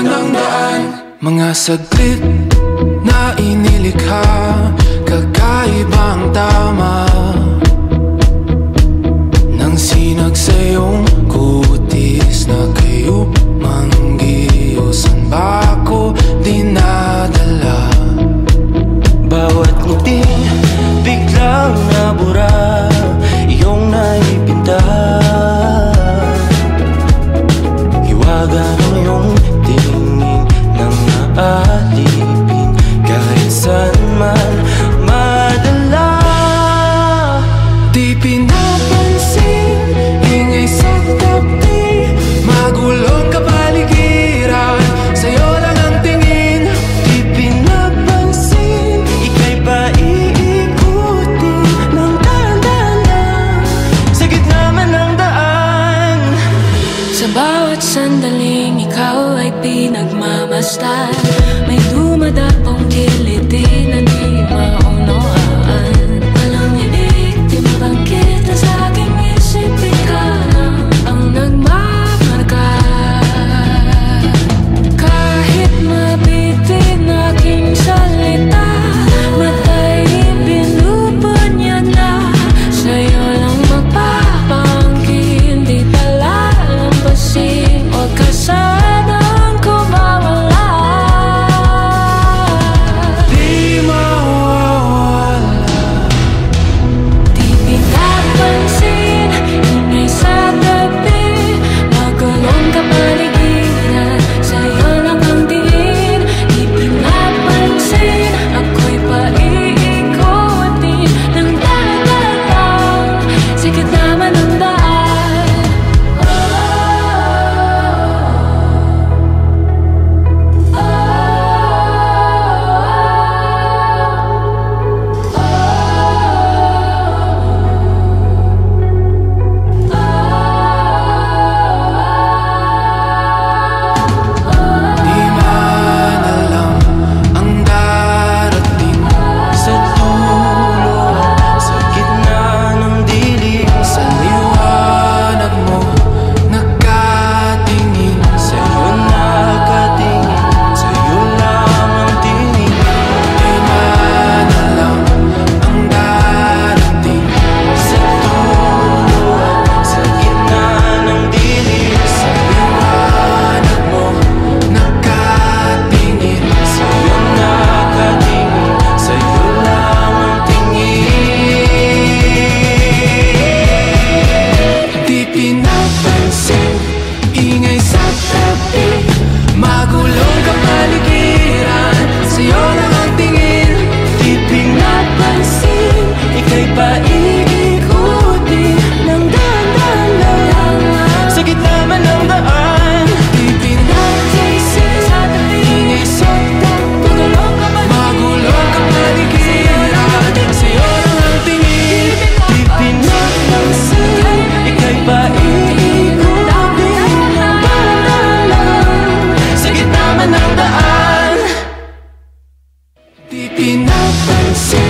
ng daan. Mga saglit na inilikha, kakaibang tama nang sinag sa iyong kutis na kayo manggiyo. San ba ako dinadala? Bawat ngiti biglang nabura, iyong naipinta. Hiwaga ng iyong tingin nang naalipin, kahit saan man madala. Di pinapansin, ingay sa tabi, magulong kapaligiran, sa'yo lang ang tingin. Di pinapansin, ika'y paiikutin ng dahan-dahan sa gitna man ng daan. Sa bawat sandaling ikaw ay pinagmamasdan, may dumadapong kiliti na di maunawaan. Walang ibig, di mabangkit na sa aking isip, ikaw lang ang nagmamarka. Kahit mabitin aking salita, matay binubunyag na, sa'yo lang magpapangkin, di palalampasin. Huwag ka sanang kumawala. Di mawawala. Di pinapansin, ingay sa tabi, magulong kapaligiran, sa'yo lang ang tingin. Di pinapansin, ako'y paiikutin ng dahan-dahan sa gitna man ng daan. Di man alam ang darating Sa dulo, sa gitna ng dilim, sa liwanag mo, nakatingin. sa'yo nakatingin, sa'yo lang ang tingin. Di man alam ang darating Sa dulo, sa gitna ng dilim, sa liwanag mo, nakatingin. sa'yo nakatingin, sa'yo lang ang tingin. Di pinapansin, ingay sa tabi, magulong kapaligiran, sa'yo lang ang tingin. Di pinapansin, ika'y paiikutin ng dahan-dahan sa gitna man ng daan. Di pinapansin, ingay sa tabi, magulong kapaligiran, sa'yo lang ang tingin. Di pinapansin, ika'y paiikutin ng dahan-dahan sa gitna man ng daan. Di pinapansin,